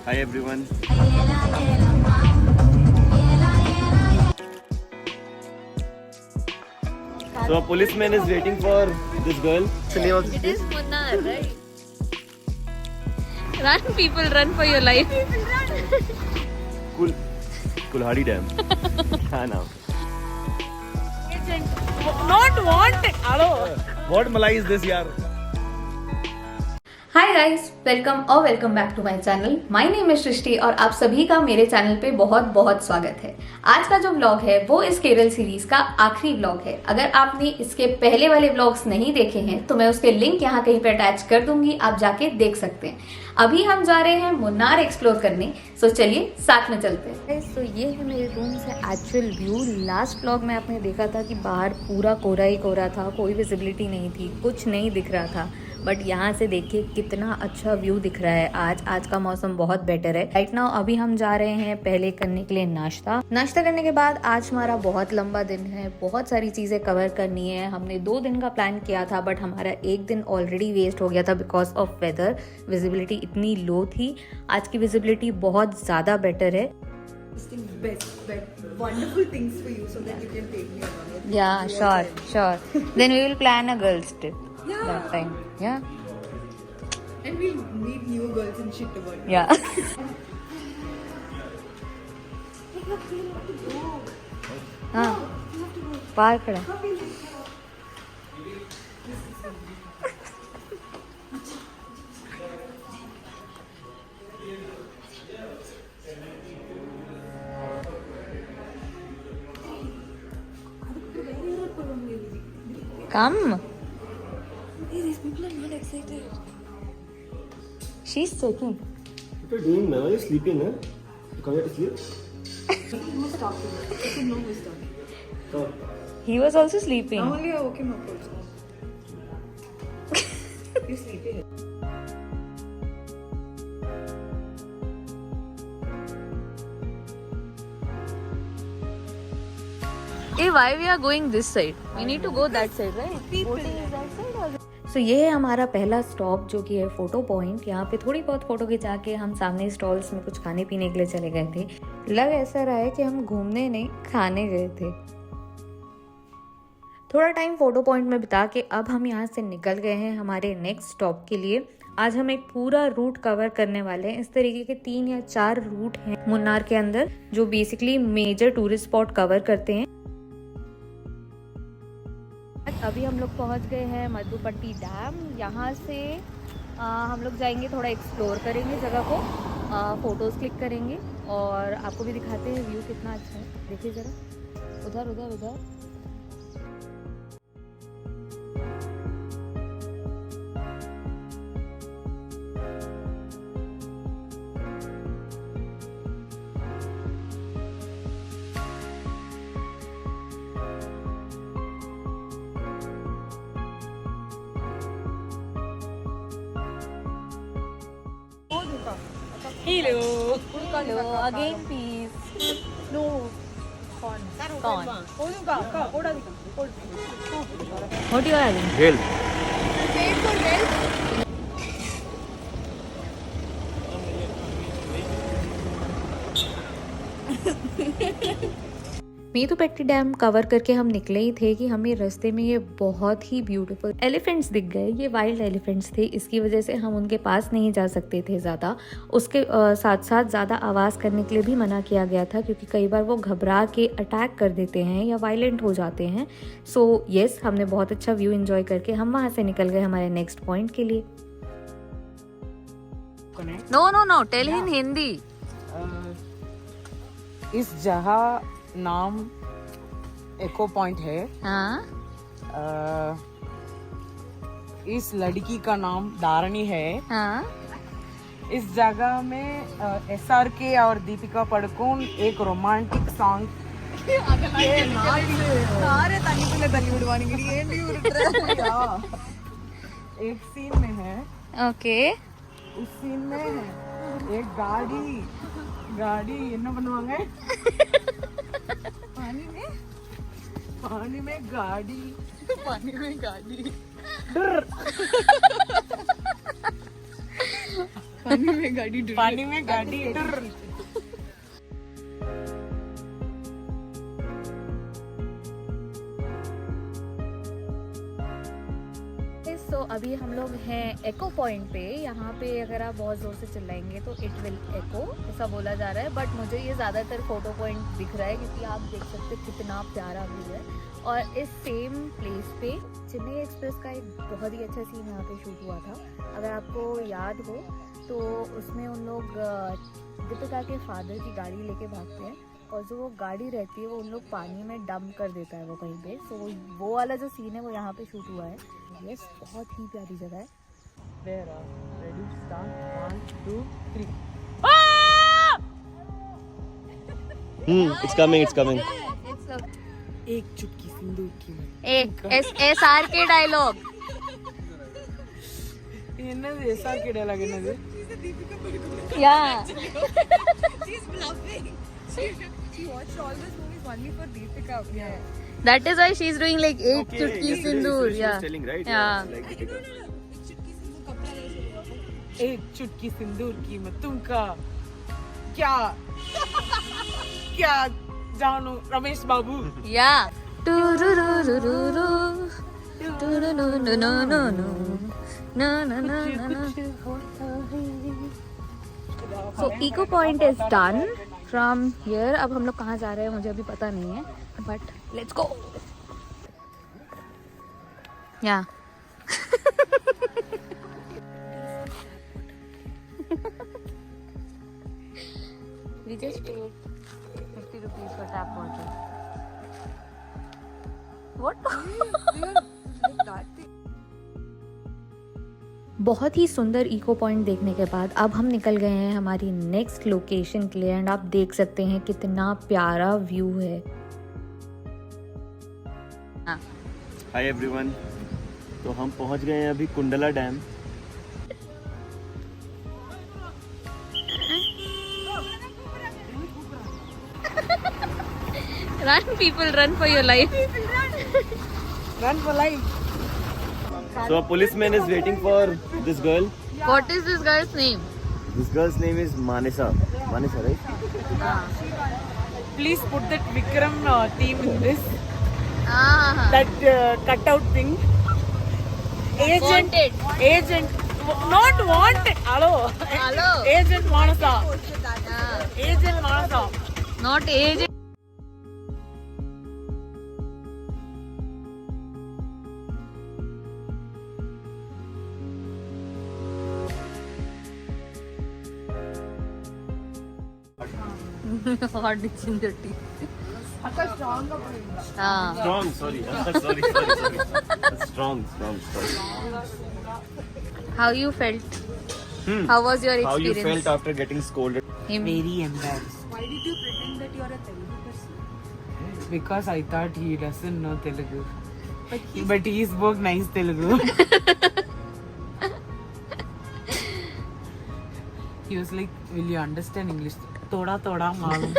Hi everyone. So a policeman is waiting for this girl. What's the name of this It is place? Munnar, right? Run, people, run for your life. Kulhadi Dam. हाँ नाम. Not wanted. Hello. What malai is this यार? Hi guys, welcome back to my channel. My name is Srishti और आप सभी का मेरे channel पे बहुत बहुत स्वागत है। आज का जो व्लॉग है वो इस केरल सीरीज का आखिरी व्लॉग है। अगर आपने इसके पहले वाले व्लॉग्स नहीं देखे हैं तो मैं उसके लिंक यहाँ कहीं पे अटैच कर दूंगी, आप जाके देख सकते हैं। अभी हम जा रहे हैं मुन्नार एक्सप्लोर करने, सो चलिए साथ में चलते हैं। तो ये है मेरे रूम से एक्चुअल व्यू। लास्ट व्लॉग में आपने देखा था कि बाहर पूरा कोहरा ही कोहरा था, कोई विजिबिलिटी नहीं थी, कुछ नहीं दिख रहा था। बट यहाँ से देखिए कितना अच्छा व्यू दिख रहा है। आज का मौसम बहुत बेटर है। राइट नाउ अभी हम जा रहे हैं पहले करने के लिए नाश्ता करने के बाद आज हमारा बहुत लंबा दिन है, बहुत सारी चीजें कवर करनी है। हमने 2 दिन का प्लान किया था बट हमारा 1 दिन ऑलरेडी वेस्ट हो गया था बिकॉज ऑफ वेदर। विजिबिलिटी इतनी लो थी, आज की विजिबिलिटी बहुत ज्यादा बेटर है। wonderful things for you so that you can take me along with you. Yeah, sure. Then we will plan a girls trip. Yeah. That time. Yeah. And we'll meet new girls and shit about it. Yeah. हाँ, बाहर खड़ा। Come. Hey, these people are not excited. She's checking. What are you doing now? Are you sleeping? Huh? You come here to sleep? Who's talking? I should know who's talking. Come. He was also sleeping. Now only I woke him up also. You're sleeping. Hey, why we are going this side? We need to go that side, right? People. सो ये है हमारा पहला stop जो कि है photo point. यहाँ पे थोड़ी बहुत फोटो खिंचा के हम सामने स्टॉल्स में कुछ खाने पीने के लिए चले गए थे। लग ऐसा रहा है कि हम घूमने नहीं खाने गए थे। थोड़ा टाइम फोटो पॉइंट में बिता के अब हम यहाँ से निकल गए हैं हमारे नेक्स्ट स्टॉप के लिए। आज हम एक पूरा रूट कवर करने वाले हैं। इस तरीके के 3 या 4 रूट हैं मुन्नार के अंदर जो basically major tourist spot cover करते हैं। अभी हम लोग पहुंच गए हैं मधुपट्टी डैम। यहाँ से हम लोग जाएंगे, थोड़ा एक्सप्लोर करेंगे जगह को, फोटोज क्लिक करेंगे और आपको भी दिखाते हैं व्यू कितना अच्छा है। देखिए जरा उधर उधर उधर। Hello, again please. No. Corn. Corn. What What you are having? Hail. Medupetti dam cover करके हम निकले ही थे कि हमें रास्ते में ये बहुत ही ब्यूटीफुल एलिफेंट्स दिख गए। ये वाइल्ड एलिफेंट्स थे, इसकी वजह से हम उनके पास नहीं जा सकते थे ज़्यादा। उसके साथ साथ ज़्यादा आवाज़ करने के लिए भी मना किया गया था क्योंकि कई बार वो घबरा के अटैक कर देते हैं या वायलेंट हो जाते हैं। सो येस, हमने बहुत अच्छा व्यू एंजॉय करके हम वहाँ से निकल गए हमारे नेक्स्ट पॉइंट के लिए। No. Tell in Hindi. इस जगह नाम एको पॉइंट है। हाँ. इस लड़की का नाम धारणी है। हाँ. इस जगह में SRK और दीपिका पादुकोण एक रोमांटिक सॉन्ग एक सीन में है। Okay. उस सीन में है एक गाड़ी என்ன பண்ணுவாங்க पानी में गाड़ी पानी में गाड़ी डूब पानी में गाड़ी टुर। तो अभी हम लोग हैं एको पॉइंट पे। यहाँ पे अगर आप बहुत ज़ोर से चिल्लाएंगे तो इट विल एको, ऐसा बोला जा रहा है। बट मुझे ये ज़्यादातर फ़ोटो पॉइंट दिख रहा है क्योंकि आप देख सकते हैं कितना प्यारा व्यू है। और इस सेम प्लेस पे चेन्नई एक्सप्रेस का एक बहुत ही अच्छा सीन यहाँ पे शूट हुआ था। अगर आपको याद हो तो उसमें उन लोग दीपिका के फादर की गाड़ी लेके भागते हैं और जो वो गाड़ी रहती है वो उन लोग पानी में डंप कर देता है वो कहीं पे। सो वो वाला जो सीन है वो यहाँ पे शूट हुआ है। यस, बहुत ही प्यारी जगह है। There, ready, start, 1, 2, 3. It's coming, it's coming. एक चुटकी सिंदूर की एक SR के डायलॉग। என்னது எஸ்ஆர் के डायलॉग என்னது? या She's bluffing. She watched all those movies only for Deepika. Yeah. That is why she is doing like एक Okay, चुटकी yesterday सिंदूर। she या was telling, right? Yeah. Like Deepika. एक चुटकी सिंदूर कीमत तुमका क्या क्या जानू रमेश बाबू। या टुरुरुरुरुरु टुरुरुरुरुरुरु ना ना ना ना। So echo point is done from here. अब हम लोग कहाँ जा रहे हैं मुझे अभी पता नहीं है, बट लेट्स गो। या we just paid 50 rupees for tap water. What? बहुत ही सुंदर इको पॉइंट देखने के बाद अब हम निकल गए हैं हमारी नेक्स्ट लोकेशन के लिए। एंड आप देख सकते हैं कितना प्यारा व्यू है। Hi everyone. तो हम पहुंच गए हैं अभी Kundla dam. Run people, run for your life. Run for life. So a policeman is waiting for this girl. What is this girl's name? This girl's name is Manisa. Manisa, right? Please put that Vikram theme in this. Ah, That cutout thing. Agent. Wanted. Agent. Not wanted. Hello. Hello. Agent Manasa. Yeah. Agent Manasa. Not age. Hot ginger tea. Strong, sorry. sorry. Strong. How you felt? Hmm. How was your How you experience? felt after getting scolded? Him. Very embarrassed. Why did you pretend that you are a Telugu person? Because I thought he doesn't know Telugu. But he spoke nice Telugu. He was like, will you understand English? Thoda malum.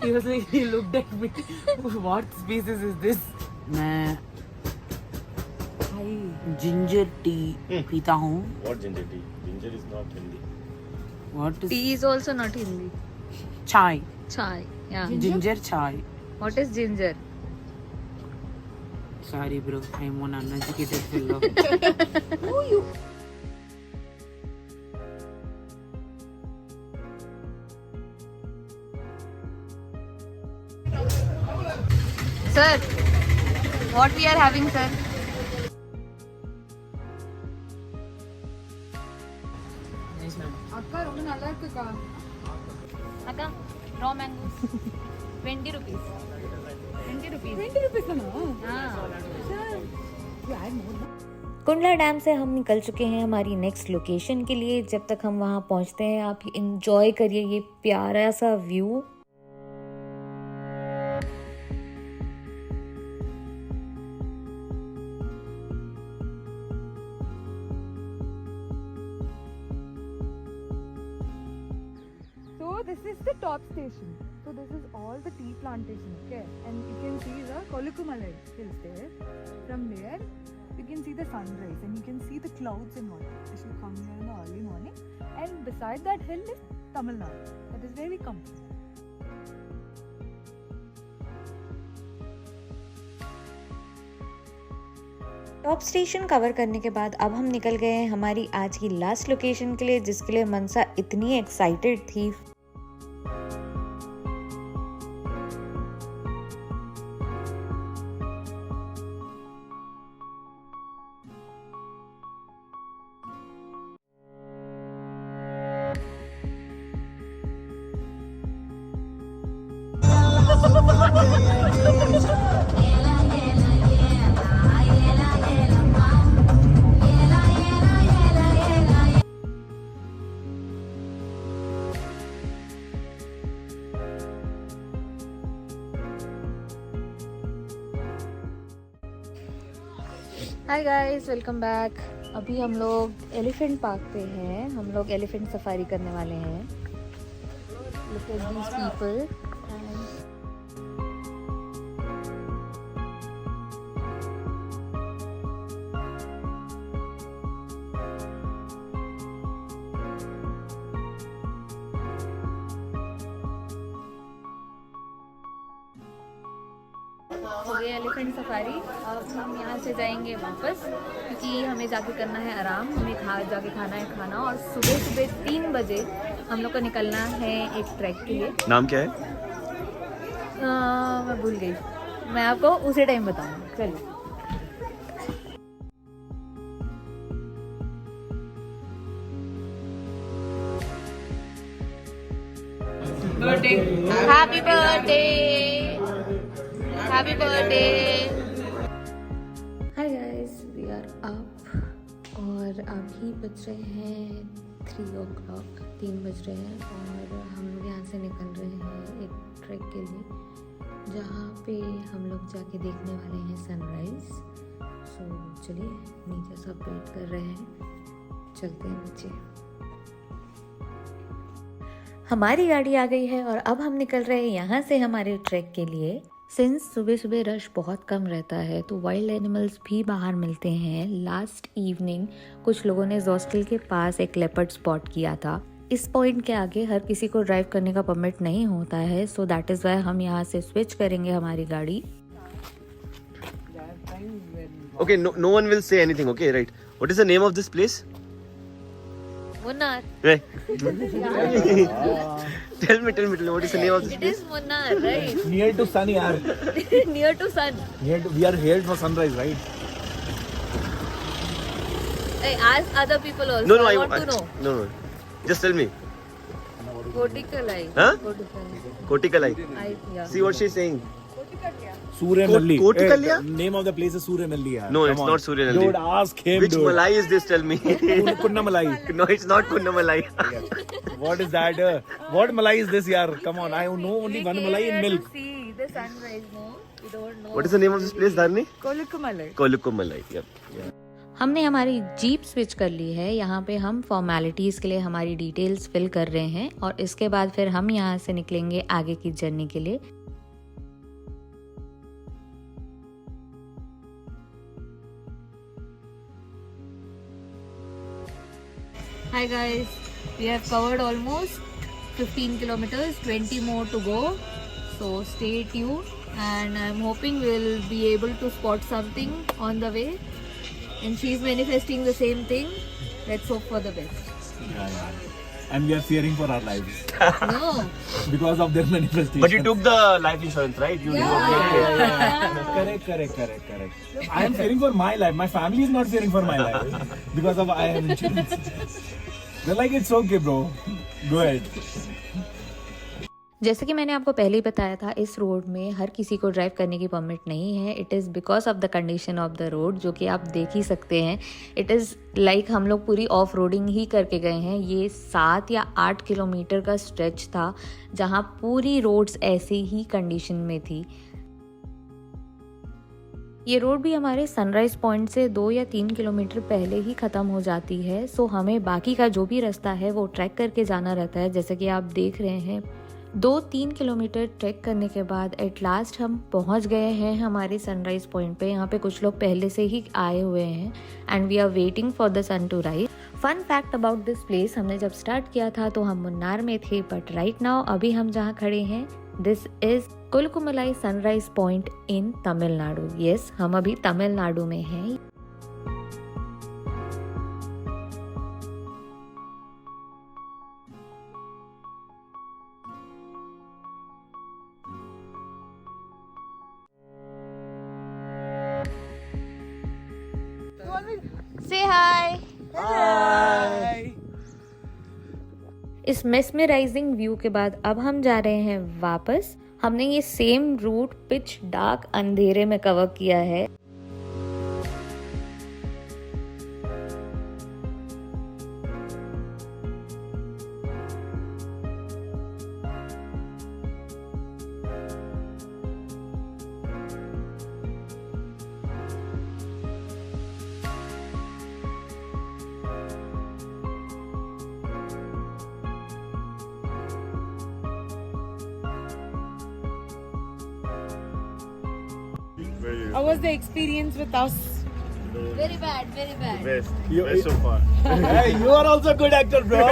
He was like, he looked at me. What species is this? मैं ginger tea पीता हूँ. What ginger tea? Ginger is not Hindi. What is Tea is also not Hindi. chai? Chai. Yeah. Ginger chai. What is ginger? Sorry bro, I'm one uneducated fellow. Sir, what we are having, sir? Nice man. அக்கா ரொம்ப நல்லா இருக்குக்கா. Akka, raw mangoes. 20 rupees. 20 rupees. 20 rupees ना? Kundla dam से हम निकल चुके हैं हमारी नेक्स्ट लोकेशन के लिए। जब तक हम वहाँ पहुँचते हैं आप इंजॉय करिए ये प्यारा सा view. So this is the top station. So this is all the tea plantation, okay? And you can see the Kolukumalai hills there. From there, you you can see the sunrise and you can see the clouds and all. If you come here in the early morning, and beside that hill is Tamil Nadu. That is where we come from. Top station cover करने के बाद अब हम निकल गए हैं हमारी आज की लास्ट लोकेशन के लिए, जिसके लिए मनसा इतनी एक्साइटेड थी। हाय गाइस, वेलकम बैक। अभी हम लोग एलिफेंट पार्क पे हैं। हम लोग एलिफेंट सफारी करने वाले हैं। Look at these people. हो गया एलिफेंट सफारी। अब हम यहाँ से जाएंगे वापस, क्योंकि हमें जाके करना है आराम। हमें जाके खाना है खाना, और सुबह सुबह 3 बजे हम लोग को निकलना है एक ट्रैक के लिए। नाम क्या है? मैं भूल गई, मैं आपको उसी टाइम बताऊँगी। चलिए। Happy birthday, happy birthday. Hi guys, we are up और अभी बज रहे हैं 3 o'clock, 3 बज रहे हैं, और हम लोग यहाँ से निकल रहे हैं एक ट्रैक के लिए, जहाँ पे हम लोग जाके देखने वाले हैं सनराइज। सो चलिए, नीचे सब वेट कर रहे हैं, चलते हैं नीचे। हमारी गाड़ी आ गई है और अब हम निकल रहे हैं यहाँ से हमारे ट्रैक के लिए। सिंस सुबह सुबह रश बहुत कम रहता है, तो वाइल्ड एनिमल्स भी बाहर मिलते हैं। लास्ट इवनिंग कुछ लोगों ने हॉस्टल के पास एक लेपर्ड स्पॉट किया था। इस पॉइंट के आगे हर किसी को ड्राइव करने का परमिट नहीं होता है, सो दैट इज वाई हम यहाँ से स्विच करेंगे हमारी गाड़ी। Okay, no one will say anything. Okay, right. What is the name of this place? Munnar. Right. Tell me. What is the name of this It place? is Munnar, right? Near to sun, yaar. Near to sun. We are here for sunrise, right? Hey, ask other people also. No, I want to know. No. Just tell me. Kotikalai. Huh? Kotikalai. Kotikalai. Yeah. See what she's saying. Suryamalli. Kotikalya? Name of the place is Suryamalli, yaar. No, Come it's on. not Suryamalli. Dude, ask him, Which dude. Malai is this? Tell me. Kunnamalai. No, it's not Kunnamalai. What is that? What Malai is this, yaar? Come on, I know only one Malai in milk. See the sunrise, no? You don't know. What is the name of this place, Dharni? Kolukkumalai. Kolukkumalai. Yep. हमने हमारी jeep switch कर ली है। यहाँ पे हम formalities के लिए हमारी डिटेल्स फिल कर रहे हैं, और इसके बाद फिर हम यहाँ से निकलेंगे आगे की जर्नी के लिए। Hi guys, we have covered almost 15 kilometers, 20 more to go. So stay tuned, and I'm hoping we'll be able to spot something on the way. And she's manifesting the same thing. Let's hope for the best. Yeah. And we are fearing for our lives No. because of their manifestation. But you took the life insurance, right? Correct. I am fearing for my life. My family is not fearing for my life because of I have insurance. They're like, it's okay, bro. Go ahead. जैसे कि मैंने आपको पहले ही बताया था, इस road में हर किसी को ड्राइव करने की परमिट नहीं है। It is because of the condition of the road, जो कि आप देख ही सकते हैं। इट इज़ लाइक हम लोग पूरी ऑफ रोडिंग ही करके गए हैं। ये 7 या 8 किलोमीटर का स्ट्रेच था, जहाँ पूरी रोड्स ऐसी ही कंडीशन में थी। ये रोड भी हमारे सनराइज पॉइंट से 2 या 3 किलोमीटर पहले ही ख़त्म हो जाती है। सो हमें बाकी का जो भी रास्ता है वो ट्रैक करके जाना रहता है। जैसे कि आप देख रहे हैं, 2-3 किलोमीटर ट्रैक करने के बाद एट लास्ट हम पहुंच गए हैं हमारे सनराइज पॉइंट पे। यहाँ पे कुछ लोग पहले से ही आए हुए हैं and we are waiting for the sun to rise. Fun fact about this place, हमने जब स्टार्ट किया था तो हम मुन्नार में थे, बट राइट नाउ अभी हम जहाँ खड़े हैं this is Kolukkumalai sunrise point in Tamil Nadu. Yes, हम अभी तमिलनाडु में हैं। Say hi. इस मेस्मराइजिंग व्यू के बाद अब हम जा रहे हैं वापस। हमने ये सेम रूट पिच डार्क अंधेरे में कवर किया है। How was the experience with us? Very bad, very bad. Best so far. Hey, you are also good actor, bro.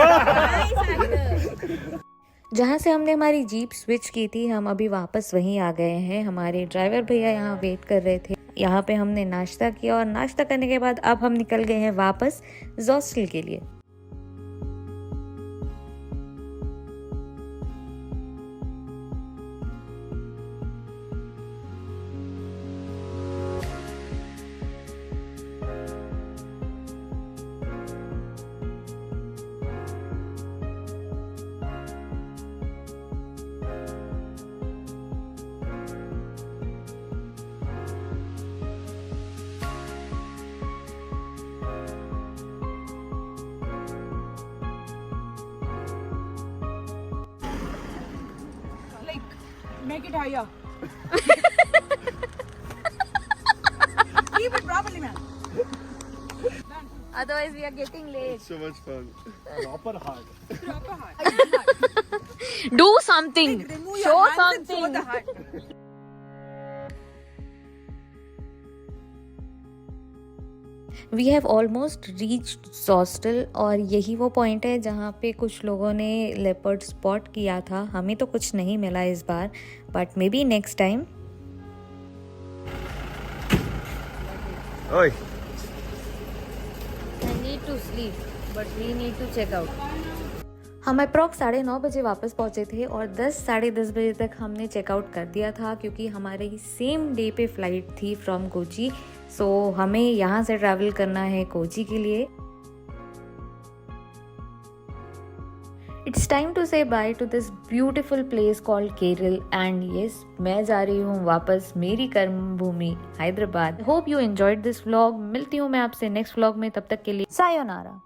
जहाँ से हमने हमारी जीप स्विच की थी, हम अभी वापस वहीं आ गए हैं। हमारे ड्राइवर भैया यहाँ वेट कर रहे थे। यहाँ पे हमने नाश्ता किया और नाश्ता करने के बाद अब हम निकल गए हैं वापस हॉस्टल के लिए। Like, make it higher. Keep it properly, man. Otherwise we are getting late. So much fun. Proper hard. Proper heart. Do something. Remove Show your hands and show something. the heart. We have almost reached hostel और यही वो point है जहाँ पे कुछ लोगों ने leopard spot किया था। हमें तो कुछ नहीं मिला इस बार, but maybe next time. Oi. I need to sleep, but we need to check out. हम अप्रॉक्स 9:30 बजे वापस पहुंचे थे और 10-10:30 बजे तक हमने चेकआउट कर दिया था क्योंकि हमारी सेम डे पे फ्लाइट थी फ्रॉम कोची। सो हमें यहाँ से ट्रैवल करना है कोची के लिए। It's time to say bye to this beautiful place called Kerala and yes, मैं जा रही हूँ वापस मेरी कर्म भूमि Hyderabad. Hope you enjoyed this vlog. मिलती हूँ मैं आपसे नेक्स्ट व्लॉग में, तब तक के लिए सायोनारा।